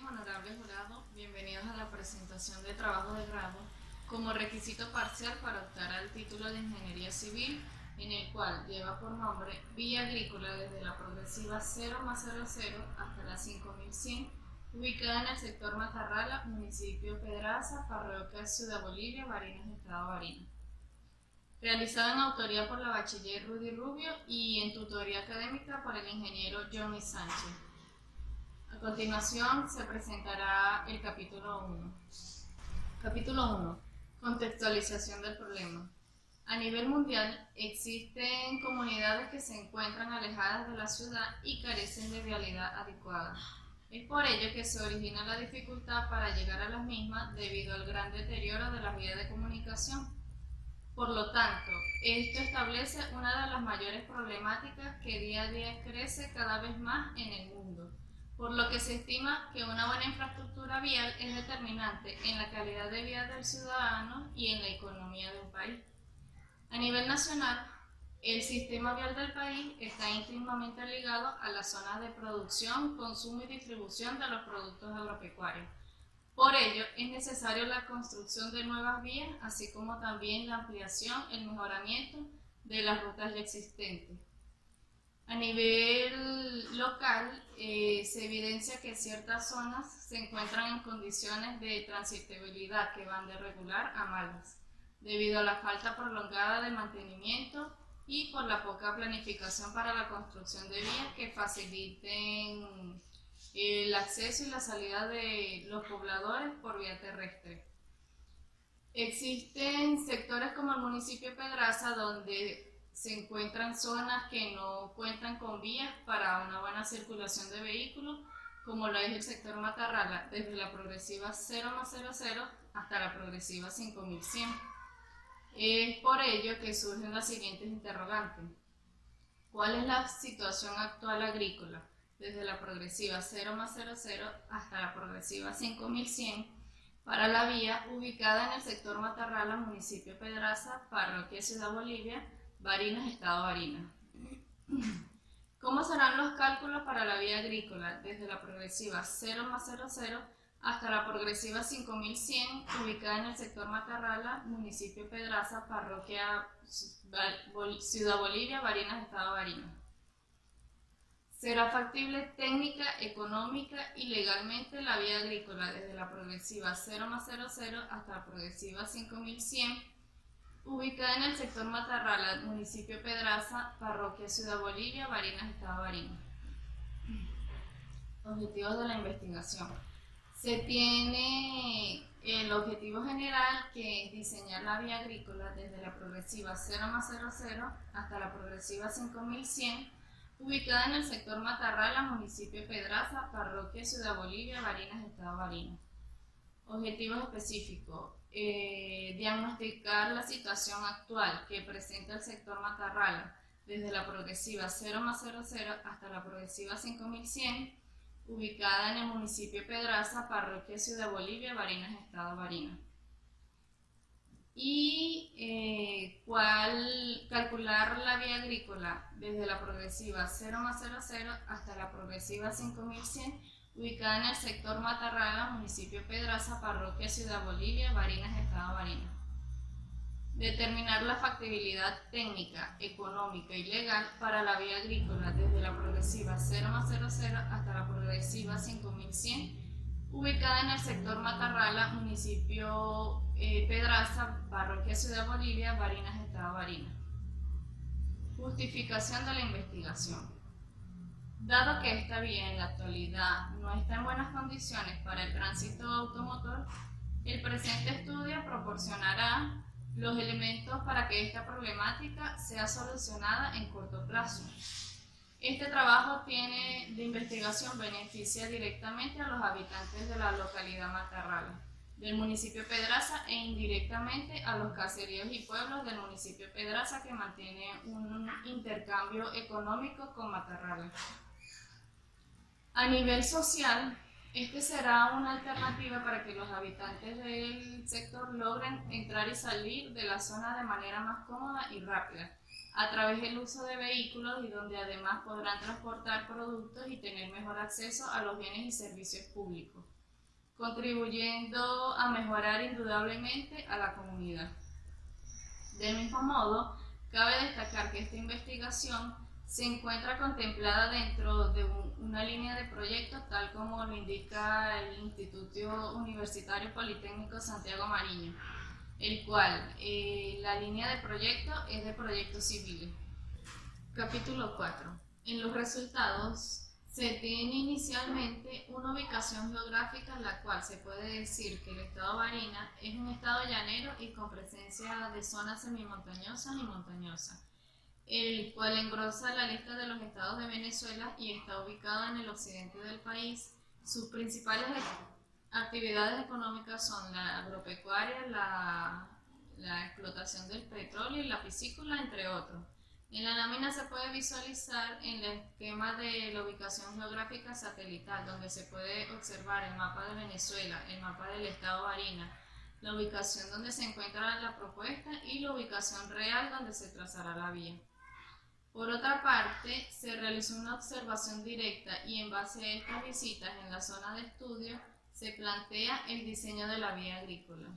honorables jurados, bienvenidos a la presentación de trabajo de grado como requisito parcial para optar al título de Ingeniería Civil, en el cual lleva por nombre Vía Agrícola desde la progresiva 0+00 hasta la 5100, ubicada en el sector Matarrala, municipio Pedraza, parroquia Ciudad Bolivia, Barinas, estado Barinas. Realizado en autoría por la bachiller Rudy Rubio y en tutoría académica por el ingeniero Johnny Sánchez. A continuación se presentará el capítulo 1. Capítulo 1. Contextualización del problema. A nivel mundial existen comunidades que se encuentran alejadas de la ciudad y carecen de vialidad adecuada. Es por ello que se origina la dificultad para llegar a las mismas debido al gran deterioro de las vías de comunicación. Por lo tanto, esto establece una de las mayores problemáticas que día a día crece cada vez más en el mundo, por lo que se estima que una buena infraestructura vial es determinante en la calidad de vida del ciudadano y en la economía de un país. A nivel nacional, el sistema vial del país está íntimamente ligado a las zonas de producción, consumo y distribución de los productos agropecuarios. Por ello, es necesario la construcción de nuevas vías, así como también la ampliación, el mejoramiento de las rutas ya existentes. A nivel local, se evidencia que ciertas zonas se encuentran en condiciones de transitabilidad que van de regular a malas, debido a la falta prolongada de mantenimiento y por la poca planificación para la construcción de vías que faciliten el acceso y la salida de los pobladores por vía terrestre. Existen sectores como el municipio de Pedraza donde se encuentran zonas que no cuentan con vías para una buena circulación de vehículos, como lo es el sector Matarrala, desde la progresiva 0+00 hasta la progresiva 5100. Es por ello que surgen las siguientes interrogantes. ¿Cuál es la situación actual agrícola desde la progresiva 0+00 hasta la progresiva 5100 para la vía ubicada en el sector Matarrala, municipio Pedraza, parroquia Ciudad Bolivia, Barinas, estado Barinas? ¿Cómo serán los cálculos para la vía agrícola desde la progresiva 0+00 hasta la progresiva 5100 ubicada en el sector Matarrala, municipio Pedraza, parroquia Ciudad Bolivia, Barinas, estado Barinas? ¿Será factible técnica, económica y legalmente la vía agrícola desde la progresiva 0+00 hasta la progresiva 5100 ubicada en el sector Matarrala, municipio Pedraza, parroquia Ciudad Bolivia, Barinas, estado Barinas? Objetivos de la investigación. Se tiene el objetivo general, que es diseñar la vía agrícola desde la progresiva 0+00 hasta la progresiva 5100 ubicada en el sector Matarrala, municipio Pedraza, parroquia Ciudad Bolivia, Barinas, estado Barinas. Objetivos específicos. Diagnosticar la situación actual que presenta el sector Matarrala desde la progresiva 0+00 hasta la progresiva 5100 ubicada en el municipio Pedraza, parroquia Ciudad Bolivia, Barinas, estado Barinas. Y calcular la vía agrícola desde la progresiva 0+00 hasta la progresiva 5100 ubicada en el sector Matarrala, municipio Pedraza, parroquia Ciudad Bolivia, Barinas, estado Barinas. Determinar la factibilidad técnica, económica y legal para la vía agrícola desde la progresiva 0+00 hasta la progresiva 5100 ubicada en el sector Matarrala, municipio Pedraza, parroquia Ciudad Bolivia, Barinas, estado Barinas. Justificación de la investigación. Dado que esta vía en la actualidad no está en buenas condiciones para el tránsito automotor, el presente estudio proporcionará los elementos para que esta problemática sea solucionada en corto plazo. Este trabajo de investigación beneficia directamente a los habitantes de la localidad Matarrala, del municipio Pedraza, e indirectamente a los caseríos y pueblos del municipio Pedraza que mantiene un intercambio económico con Matarrala. A nivel social, Este será una alternativa para que los habitantes del sector logren entrar y salir de la zona de manera más cómoda y rápida, a través del uso de vehículos y donde además podrán transportar productos y tener mejor acceso a los bienes y servicios públicos, contribuyendo a mejorar indudablemente a la comunidad. Del mismo modo, cabe destacar que esta investigación se encuentra contemplada dentro de una línea de proyectos, tal como lo indica el Instituto Universitario Politécnico Santiago Mariño, el cual la línea de proyecto es de proyectos civiles. Capítulo 4. En los resultados se tiene inicialmente una ubicación geográfica, la cual se puede decir que el estado Barinas es un estado llanero y con presencia de zonas semimontañosas y montañosas, el cual engrosa la lista de los estados de Venezuela y está ubicado en el occidente del país. Sus principales actividades económicas son la agropecuaria, la explotación del petróleo y la piscícola, entre otros. En la lámina se puede visualizar en el esquema de la ubicación geográfica satelital, donde se puede observar el mapa de Venezuela, el mapa del estado Barinas, la ubicación donde se encuentra la propuesta y la ubicación real donde se trazará la vía. Por otra parte, se realizó una observación directa y en base a estas visitas en la zona de estudio se plantea el diseño de la vía agrícola.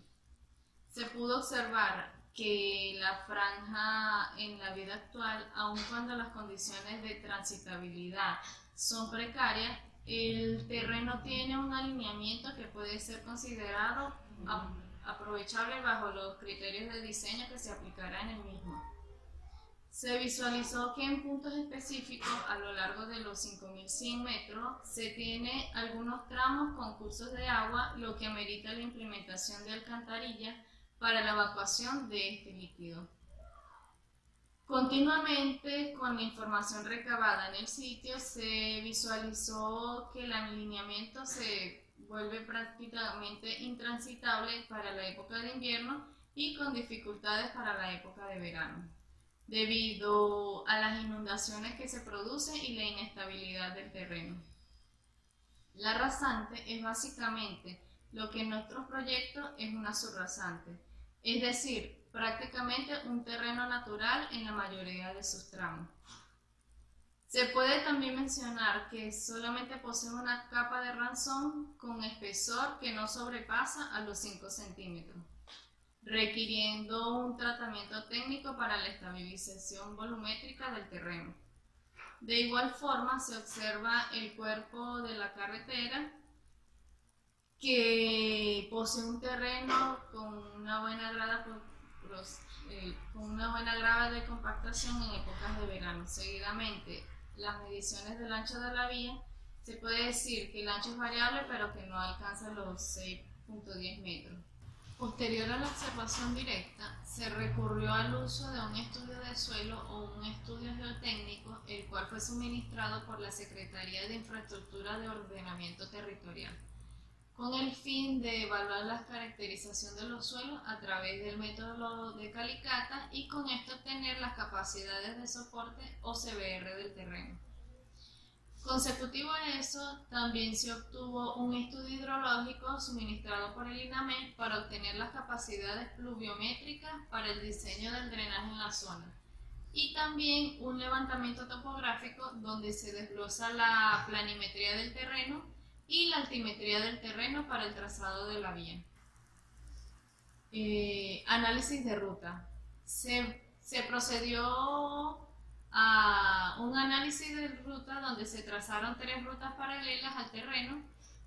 Se pudo observar que la franja en la vida actual, aun cuando las condiciones de transitabilidad son precarias, el terreno tiene un alineamiento que puede ser considerado aprovechable bajo los criterios de diseño que se aplicará en el mismo. Se visualizó que en puntos específicos a lo largo de los 5.100 metros se tiene algunos tramos con cursos de agua, lo que amerita la implementación de alcantarillas para la evacuación de este líquido. Continuamente, con la información recabada en el sitio, se visualizó que el alineamiento se vuelve prácticamente intransitable para la época de invierno y con dificultades para la época de verano, debido a las inundaciones que se producen y la inestabilidad del terreno. La rasante es básicamente lo que en nuestros proyectos es una subrasante, es decir, prácticamente un terreno natural en la mayoría de sus tramos. Se puede también mencionar que solamente posee una capa de ranzón con espesor que no sobrepasa a los 5 centímetros, requiriendo un tratamiento técnico para la estabilización volumétrica del terreno. De igual forma, se observa el cuerpo de la carretera, que posee un terreno con una buena grada de compactación en épocas de verano. Seguidamente, las mediciones del ancho de la vía, se puede decir que el ancho es variable, pero que no alcanza los 6.10 metros. Posterior a la observación directa, se recurrió al uso de un estudio de suelo o un estudio geotécnico, el cual fue suministrado por la Secretaría de Infraestructura de Ordenamiento Territorial, con el fin de evaluar la caracterización de los suelos a través del método de Calicata y con esto obtener las capacidades de soporte o CBR del terreno. Consecutivo a eso, también se obtuvo un estudio hidrológico suministrado por el INAMED para obtener las capacidades pluviométricas para el diseño del drenaje en la zona, y también un levantamiento topográfico donde se desglosa la planimetría del terreno y la altimetría del terreno para el trazado de la vía. Análisis de ruta. Se procedió a un análisis de ruta donde se trazaron 3 rutas paralelas al terreno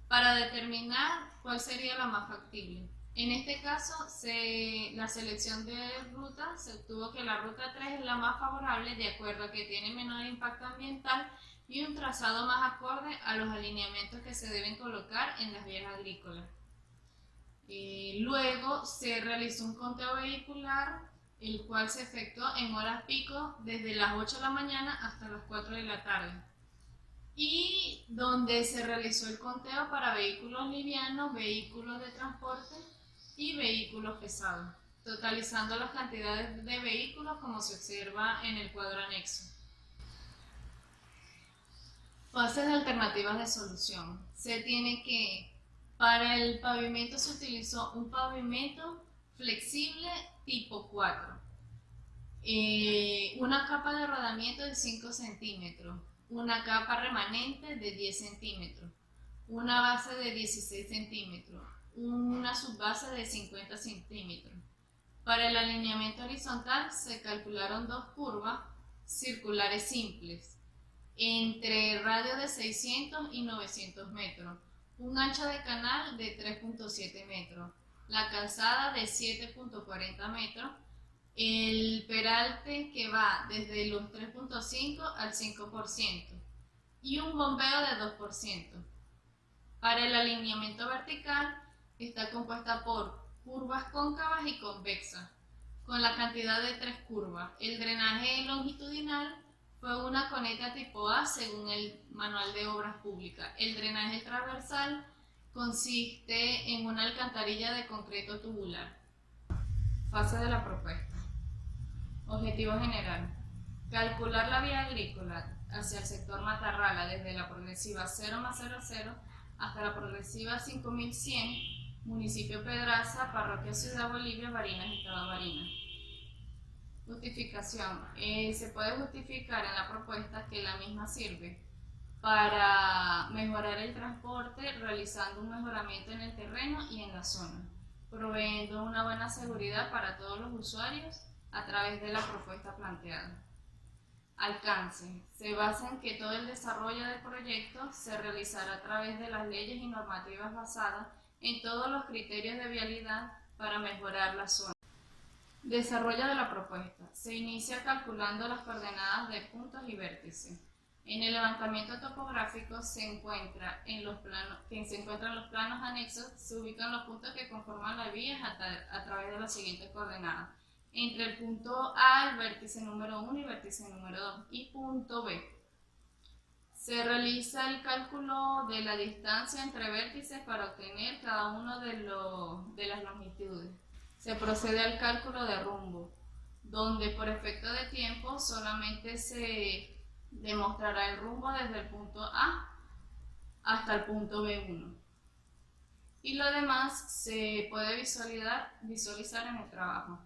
para determinar cuál sería la más factible. En este caso, la selección de ruta se obtuvo que la ruta 3 es la más favorable de acuerdo a que tiene menor impacto ambiental y un trazado más acorde a los alineamientos que se deben colocar en las vías agrícolas. Luego se realizó un conteo vehicular, el cual se efectuó en horas pico desde las 8 de la mañana hasta las 4 de la tarde, y donde se realizó el conteo para vehículos livianos, vehículos de transporte y vehículos pesados, totalizando las cantidades de vehículos como se observa en el cuadro anexo. Fases de alternativas de solución. Para el pavimento se utilizó un pavimento flexible tipo 4, una capa de rodamiento de 5 centímetros, una capa remanente de 10 centímetros, una base de 16 centímetros, una subbase de 50 centímetros. Para el alineamiento horizontal se calcularon dos curvas circulares simples entre radio de 600 y 900 metros, un ancho de canal de 3.7 metros, la calzada de 7.40 metros, el peralte que va desde los 3.5 al 5% y un bombeo de 2%. Para el alineamiento vertical está compuesta por curvas cóncavas y convexas, con la cantidad de 3 curvas. El drenaje longitudinal fue una coneta tipo A según el Manual de Obras Públicas. El drenaje transversal consiste en una alcantarilla de concreto tubular. Fase de la propuesta. Objetivo general. Calcular la vía agrícola hacia el sector Matarrala desde la progresiva 0+00 hasta la progresiva 5100, municipio Pedraza, parroquia Ciudad Bolivia, Barinas, estado Barinas. Justificación. Se puede justificar en la propuesta que la misma sirve para mejorar el transporte, realizando un mejoramiento en el terreno y en la zona, proveyendo una buena seguridad para todos los usuarios a través de la propuesta planteada. Alcance. Se basa en que todo el desarrollo del proyecto se realizará a través de las leyes y normativas basadas en todos los criterios de vialidad para mejorar la zona. Desarrollo de la propuesta. Se inicia calculando las coordenadas de puntos y vértices. En el levantamiento topográfico se encuentran los planos anexos, se ubican los puntos que conforman la vía a través de las siguientes coordenadas. Entre el punto A, el vértice número 1 y vértice número 2, y punto B. Se realiza el cálculo de la distancia entre vértices para obtener cada uno de las longitudes. Se procede al cálculo de rumbo, donde por efecto de tiempo solamente se demostrará el rumbo desde el punto A hasta el punto B1. Y lo demás se puede visualizar en el trabajo.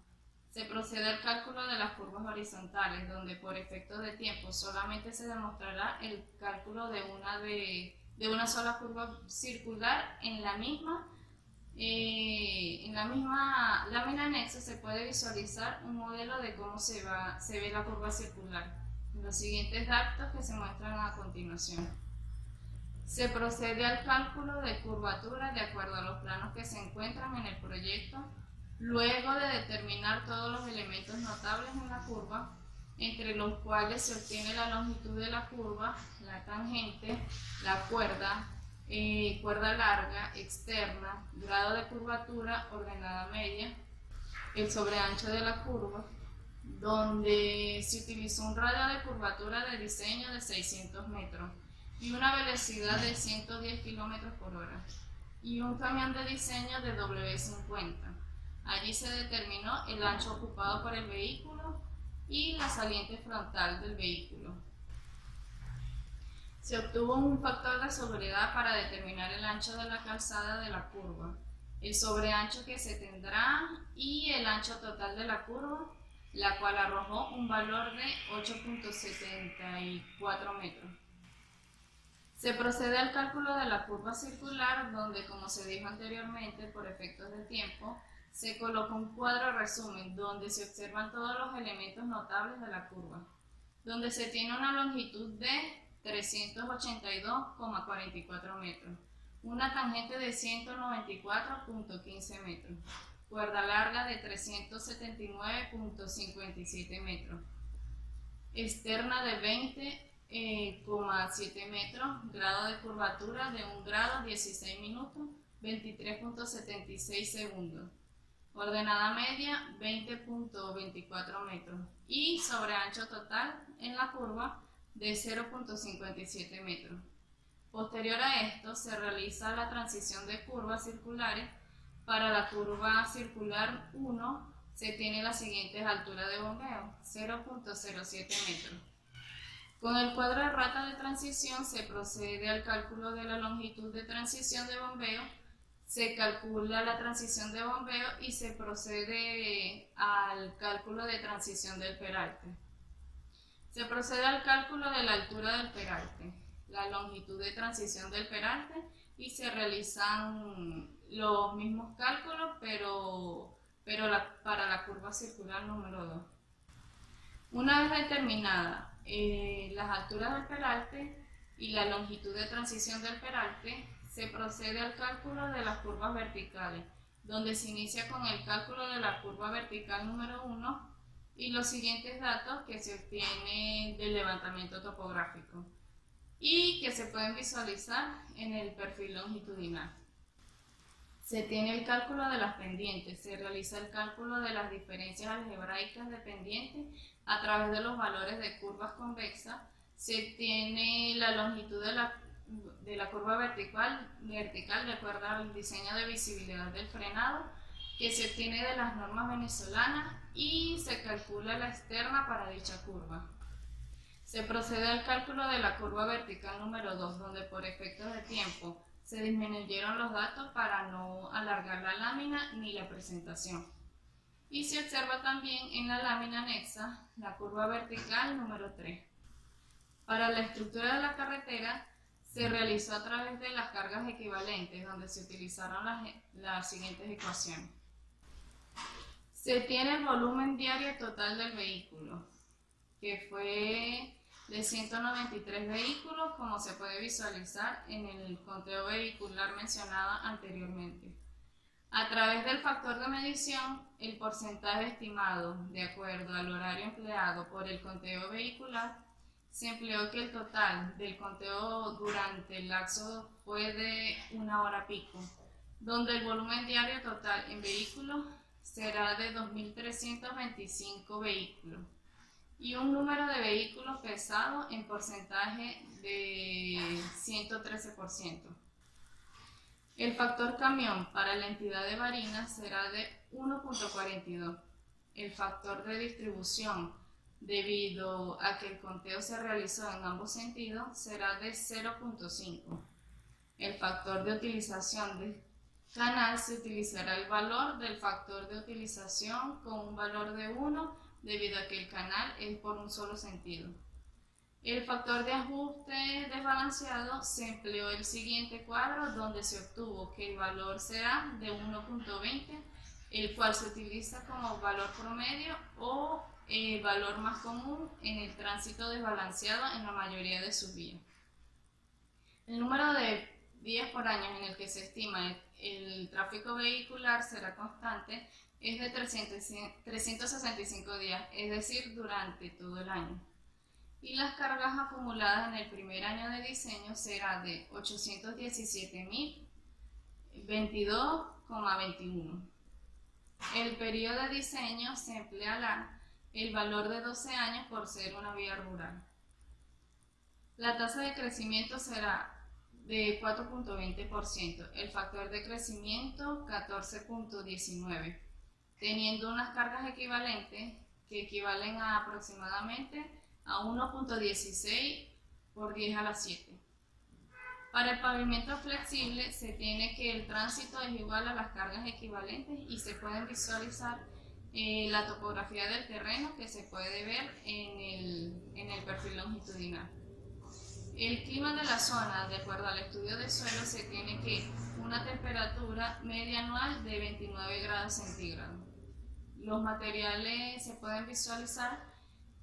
Se procede al cálculo de las curvas horizontales, donde por efecto de tiempo solamente se demostrará el cálculo de una sola curva circular en la misma lámina anexa. Se puede visualizar un modelo de cómo se ve la curva circular en los siguientes datos que se muestran a continuación. Se procede al cálculo de curvatura de acuerdo a los planos que se encuentran en el proyecto, luego de determinar todos los elementos notables en la curva, entre los cuales se obtiene la longitud de la curva, la tangente, la cuerda larga, externa, grado de curvatura, ordenada media, el sobreancho de la curva, donde se utilizó un radio de curvatura de diseño de 600 metros y una velocidad de 110 km por hora y un camión de diseño de W50. Allí se determinó el ancho ocupado por el vehículo y la saliente frontal del vehículo. Se obtuvo un factor de seguridad para determinar el ancho de la calzada de la curva, el sobreancho que se tendrá y el ancho total de la curva, la cual arrojó un valor de 8.74 metros. Se procede al cálculo de la curva circular, donde, como se dijo anteriormente, por efectos de tiempo, se coloca un cuadro resumen donde se observan todos los elementos notables de la curva, donde se tiene una longitud de 382,44 metros, una tangente de 194,15 metros, cuerda larga de 379,57 metros, externa de 20,7 metros, grado de curvatura de 1 grado 16 minutos, 23,76 segundos, ordenada media 20,24 metros y sobreancho total en la curva de 0,57 metros. Posterior a esto se realiza la transición de curvas circulares. Para la curva circular 1 se tiene las siguientes alturas de bombeo: 0,07 metros, Con el cuadro de rata de transición se procede al cálculo de la longitud de transición de bombeo, se calcula la transición de bombeo y se procede al cálculo de transición del peralte. Se procede al cálculo de la altura del peralte, la longitud de transición del peralte y se realizan los mismos cálculos, pero para la curva circular número 2. Una vez determinadas las alturas del peralte y la longitud de transición del peralte, se procede al cálculo de las curvas verticales, donde se inicia con el cálculo de la curva vertical número 1 y los siguientes datos que se obtienen del levantamiento topográfico y que se pueden visualizar en el perfil longitudinal. Se tiene el cálculo de las pendientes, se realiza el cálculo de las diferencias algebraicas de pendientes a través de los valores de curvas convexas, se obtiene la longitud de la curva vertical de acuerdo al diseño de visibilidad del frenado, que se obtiene de las normas venezolanas y se calcula la externa para dicha curva. Se procede al cálculo de la curva vertical número 2, donde por efectos de tiempo se disminuyeron los datos para no alargar la lámina ni la presentación. Y se observa también en la lámina anexa la curva vertical número 3. Para la estructura de la carretera se realizó a través de las cargas equivalentes, donde se utilizaron las siguientes ecuaciones. Se tiene el volumen diario total del vehículo, que fue de 193 vehículos, como se puede visualizar en el conteo vehicular mencionado anteriormente. A través del factor de medición, el porcentaje estimado de acuerdo al horario empleado por el conteo vehicular, se empleó que el total del conteo durante el lapso fue de 1 hora pico, donde el volumen diario total en vehículos será de 2.325 vehículos y un número de vehículos pesados en porcentaje de 113%. El factor camión para la entidad de Barinas será de 1.42. El factor de distribución, debido a que el conteo se realizó en ambos sentidos, será de 0.5. El factor de utilización del canal se utilizará el valor del factor de utilización con un valor de 1, debido a que el canal es por un solo sentido. El factor de ajuste desbalanceado se empleó el siguiente cuadro, donde se obtuvo que el valor será de 1.20, el cual se utiliza como valor promedio o valor más común en el tránsito desbalanceado en la mayoría de sus vías. El número de días por año en el que se estima el tráfico vehicular será constante es de 365 días, es decir, durante todo el año. Y las cargas acumuladas en el primer año de diseño será de 817.022,21. El periodo de diseño se empleará el valor de 12 años por ser una vía rural. La tasa de crecimiento será de 4.20%, el factor de crecimiento 14.19, teniendo unas cargas equivalentes que equivalen a aproximadamente a 1.16 por 10 a la 7. Para el pavimento flexible se tiene que el tránsito es igual a las cargas equivalentes y se pueden visualizar la topografía del terreno que se puede ver en el perfil longitudinal. El clima de la zona, de acuerdo al estudio de suelo, se tiene que una temperatura media anual de 29 grados centígrados. Los materiales se pueden visualizar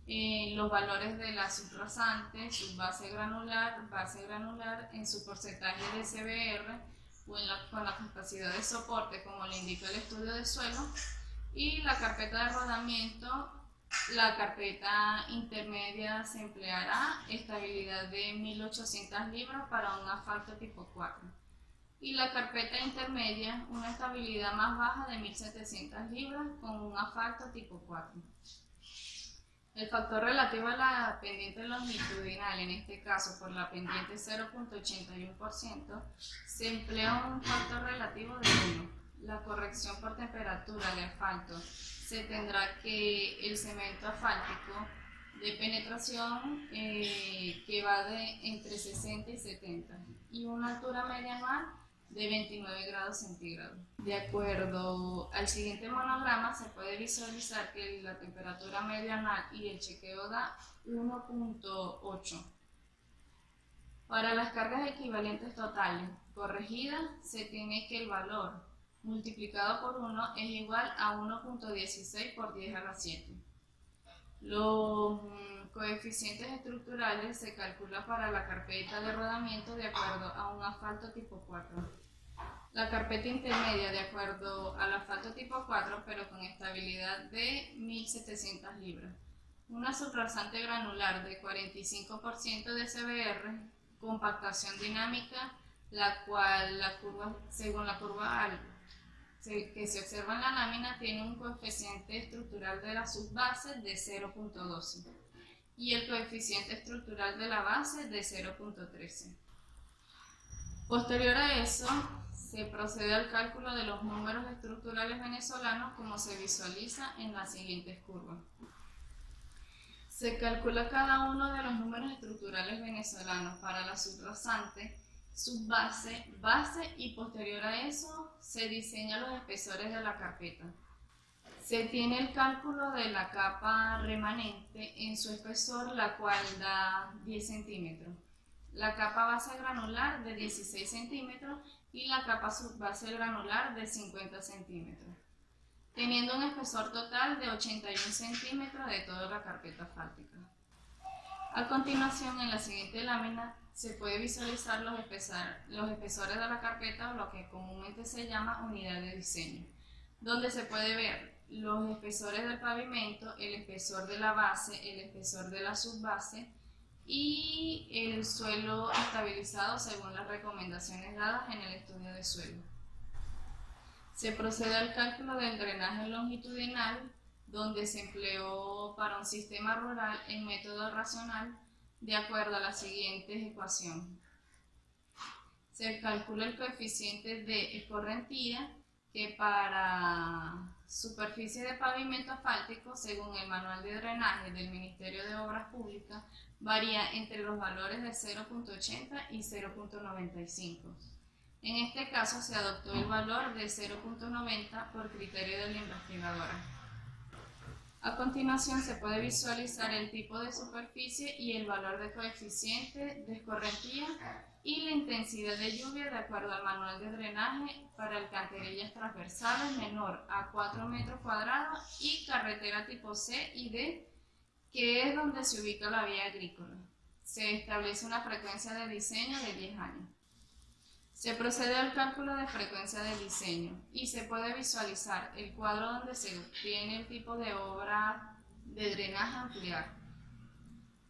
los valores de la subrasante, su base granular en su porcentaje de CBR o con la capacidad de soporte, como le indica el estudio de suelo, y la carpeta de rodamiento. La carpeta intermedia se empleará estabilidad de 1.800 libras para un asfalto tipo 4 y la carpeta intermedia una estabilidad más baja de 1.700 libras con un asfalto tipo 4. El factor relativo a la pendiente longitudinal, en este caso por la pendiente 0.81%, se emplea un factor relativo de 1. La corrección por temperatura de asfalto se tendrá que el cemento asfáltico de penetración que va de entre 60 y 70 y una altura media anual de 29 grados centígrados. De acuerdo al siguiente monograma se puede visualizar que la temperatura media anual y el chequeo da 1.8. Para las cargas equivalentes totales corregidas se tiene que el valor multiplicado por 1 es igual a 1.16 por 10 a la 7. Los coeficientes estructurales se calculan para la carpeta de rodamiento de acuerdo a un asfalto tipo 4. La carpeta intermedia de acuerdo al asfalto tipo 4, pero con estabilidad de 1700 libras. Una subrasante granular de 45% de CBR, compactación dinámica, la cual según la curva que se observa en la lámina tiene un coeficiente estructural de la subbase de 0.12 y el coeficiente estructural de la base de 0.13. Posterior a eso, se procede al cálculo de los números estructurales venezolanos como se visualiza en las siguientes curvas. Se calcula cada uno de los números estructurales venezolanos para la subrasante, subbase, base y posterior a eso se diseñan los espesores de la carpeta. Se tiene el cálculo de la capa remanente en su espesor, la cual da 10 centímetros. La capa base granular de 16 centímetros y la capa subbase granular de 50 centímetros, teniendo un espesor total de 81 centímetros de toda la carpeta asfáltica. A continuación, en la siguiente lámina, se puede visualizar los espesores de la carpeta o lo que comúnmente se llama unidad de diseño, donde se puede ver los espesores del pavimento, el espesor de la base, el espesor de la subbase y el suelo estabilizado según las recomendaciones dadas en el estudio de suelo. Se procede al cálculo del drenaje longitudinal, donde se empleó para un sistema rural el método racional de acuerdo a la siguiente ecuación. Se calcula el coeficiente de escorrentía, que para superficie de pavimento asfáltico, según el manual de drenaje del Ministerio de Obras Públicas, varía entre los valores de 0.80 y 0.95. En este caso se adoptó el valor de 0.90 por criterio de la investigadora. A continuación se puede visualizar el tipo de superficie y el valor de coeficiente de escorrentía y la intensidad de lluvia de acuerdo al manual de drenaje para alcantarillas transversales menor a 4 metros cuadrados y carretera tipo C y D, que es donde se ubica la vía agrícola. Se establece una frecuencia de diseño de 10 años. Se procede al cálculo de frecuencia de diseño y se puede visualizar el cuadro donde se obtiene el tipo de obra de drenaje a ampliar.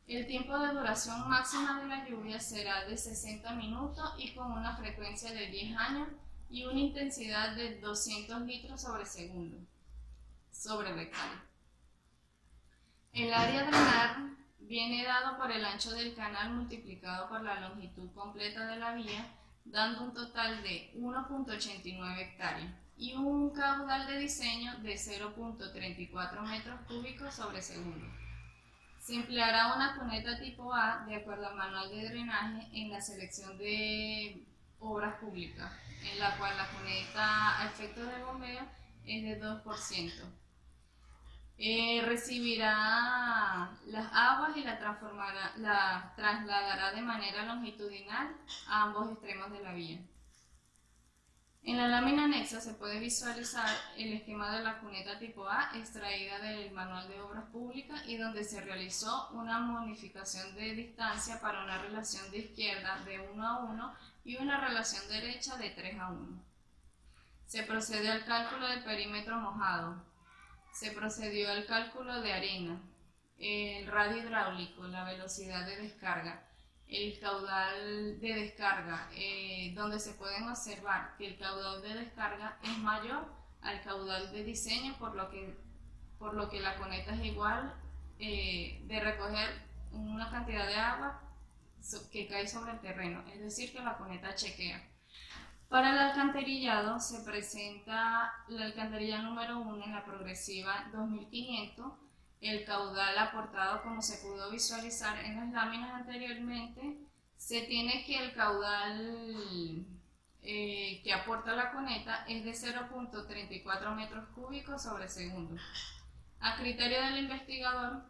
El tiempo de duración máxima de la lluvia será de 60 minutos y con una frecuencia de 10 años y una intensidad de 200 litros sobre segundo, sobre hectárea. El área a drenar viene dado por el ancho del canal multiplicado por la longitud completa de la vía, dando un total de 1.89 hectáreas y un caudal de diseño de 0.34 metros cúbicos sobre segundo. Se empleará una cuneta tipo A de acuerdo al manual de drenaje en la selección de obras públicas, en la cual la cuneta a efectos de bombeo es de 2%. Recibirá las aguas y la trasladará de manera longitudinal a ambos extremos de la vía. En la lámina anexa se puede visualizar el esquema de la cuneta tipo A extraída del manual de obras públicas y donde se realizó una modificación de distancia para una relación de izquierda de 1 a 1 y una relación derecha de 3 a 1. Se procede al cálculo del perímetro mojado. Se procedió al cálculo de arena, el radio hidráulico, la velocidad de descarga, el caudal de descarga, donde se pueden observar que el caudal de descarga es mayor al caudal de diseño, por lo que la cuneta es igual de recoger una cantidad de agua que cae sobre el terreno, es decir, que la cuneta chequea. Para el alcantarillado se presenta la alcantarilla número 1 en la progresiva 2500, el caudal aportado, como se pudo visualizar en las láminas anteriormente, se tiene que el caudal que aporta la cuneta es de 0.34 metros cúbicos sobre segundo. A criterio del investigador,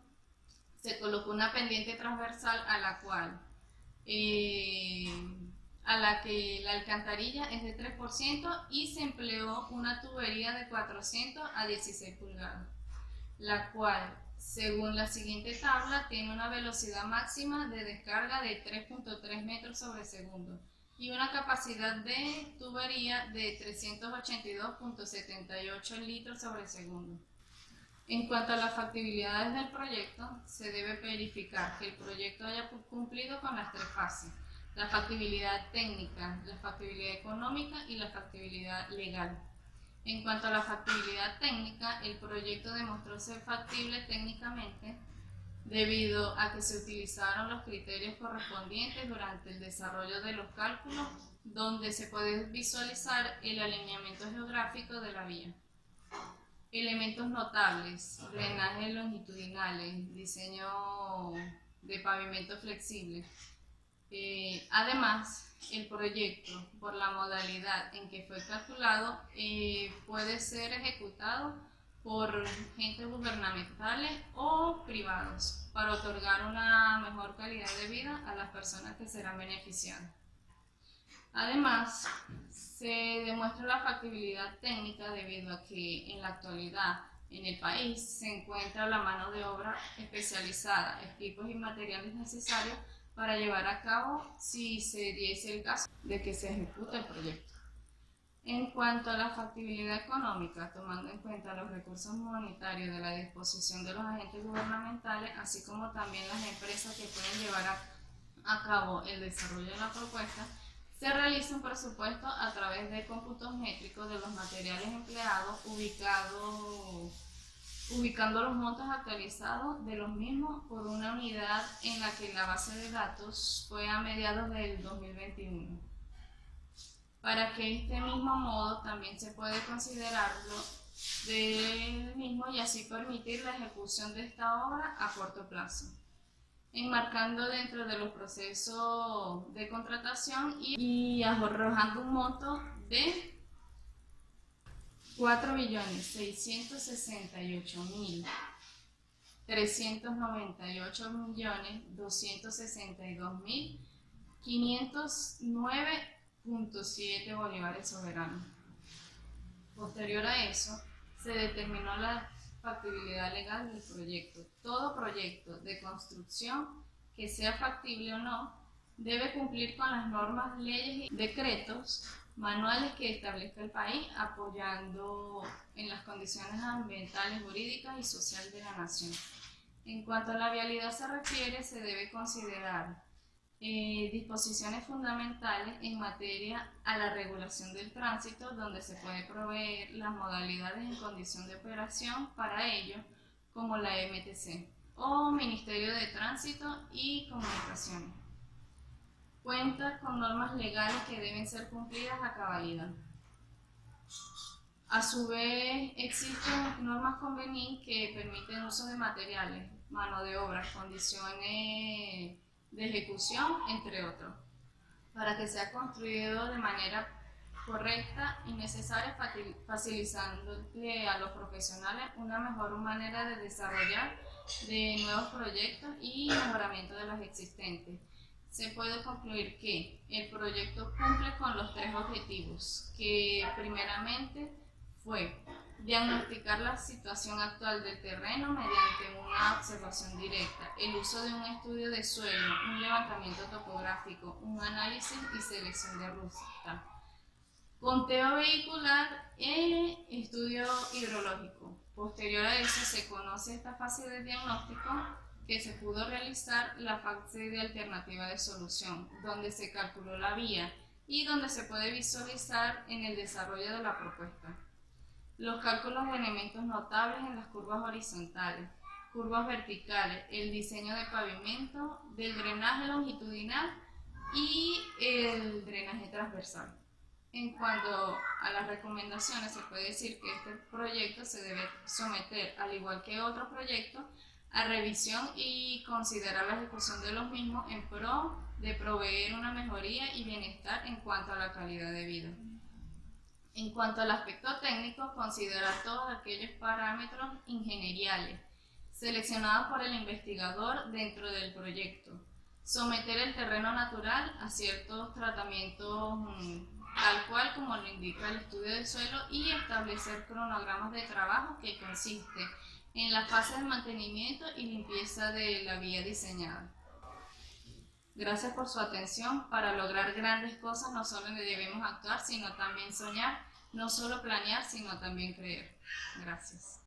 se colocó una pendiente transversal a la que la alcantarilla es de 3% y se empleó una tubería de 400 a 16 pulgadas, la cual, según la siguiente tabla, tiene una velocidad máxima de descarga de 3.3 metros sobre segundo y una capacidad de tubería de 382.78 litros sobre segundo. En cuanto a las factibilidades del proyecto, se debe verificar que el proyecto haya cumplido con las tres fases: la factibilidad técnica, la factibilidad económica y la factibilidad legal. En cuanto a la factibilidad técnica, el proyecto demostró ser factible técnicamente debido a que se utilizaron los criterios correspondientes durante el desarrollo de los cálculos, donde se puede visualizar el alineamiento geográfico de la vía. Elementos notables: drenajes longitudinales, diseño de pavimento flexible. Además, el proyecto, por la modalidad en que fue calculado, puede ser ejecutado por entes gubernamentales o privados para otorgar una mejor calidad de vida a las personas que serán beneficiadas. Además, se demuestra la factibilidad técnica debido a que en la actualidad en el país se encuentra la mano de obra especializada, equipos y materiales necesarios para llevar a cabo si se diese el caso de que se ejecute el proyecto. En cuanto a la factibilidad económica, tomando en cuenta los recursos monetarios de la disposición de los agentes gubernamentales, así como también las empresas que pueden llevar a cabo el desarrollo de la propuesta, se realiza un presupuesto a través de cómputos métricos de los materiales empleados, ubicando los montos actualizados de los mismos por una unidad en la que la base de datos fue a mediados del 2021. Para que este mismo modo también se puede considerarlo del mismo y así permitir la ejecución de esta obra a corto plazo, enmarcando dentro de los procesos de contratación y arrojando un monto de 4.688.398.262.509.7 bolívares soberanos. Posterior a eso, se determinó la factibilidad legal del proyecto. Todo proyecto de construcción que sea factible o no debe cumplir con las normas, leyes y decretos manuales que establezca el país, apoyando en las condiciones ambientales, jurídicas y sociales de la nación. En cuanto a la vialidad se refiere, se debe considerar disposiciones fundamentales en materia a la regulación del tránsito, donde se puede proveer las modalidades en condición de operación para ello, como la MTC o Ministerio de Tránsito y Comunicaciones. Cuenta con normas legales que deben ser cumplidas a cabalidad. A su vez, existen normas convenientes que permiten uso de materiales, mano de obra, condiciones de ejecución, entre otros, para que sea construido de manera correcta y necesaria, facilitándole a los profesionales una mejor manera de desarrollar de nuevos proyectos y mejoramiento de los existentes. Se puede concluir que el proyecto cumple con los tres objetivos, que primeramente fue diagnosticar la situación actual del terreno mediante una observación directa, el uso de un estudio de suelo, un levantamiento topográfico, un análisis y selección de ruta, conteo vehicular e estudio hidrológico. Posterior a eso se conoce esta fase de diagnóstico que se pudo realizar la fase de alternativa de solución, donde se calculó la vía y donde se puede visualizar en el desarrollo de la propuesta los cálculos de elementos notables en las curvas horizontales, curvas verticales, el diseño de pavimento, del drenaje longitudinal y el drenaje transversal. En cuanto a las recomendaciones, se puede decir que este proyecto se debe someter, al igual que otros proyectos, a revisión y considerar la ejecución de los mismos en pro de proveer una mejoría y bienestar en cuanto a la calidad de vida. En cuanto al aspecto técnico, considerar todos aquellos parámetros ingenieriales seleccionados por el investigador dentro del proyecto, someter el terreno natural a ciertos tratamientos tal cual como lo indica el estudio del suelo y establecer cronogramas de trabajo que consiste en la fase de mantenimiento y limpieza de la vía diseñada. Gracias por su atención. Para lograr grandes cosas no solo debemos actuar, sino también soñar, no solo planear, sino también creer. Gracias.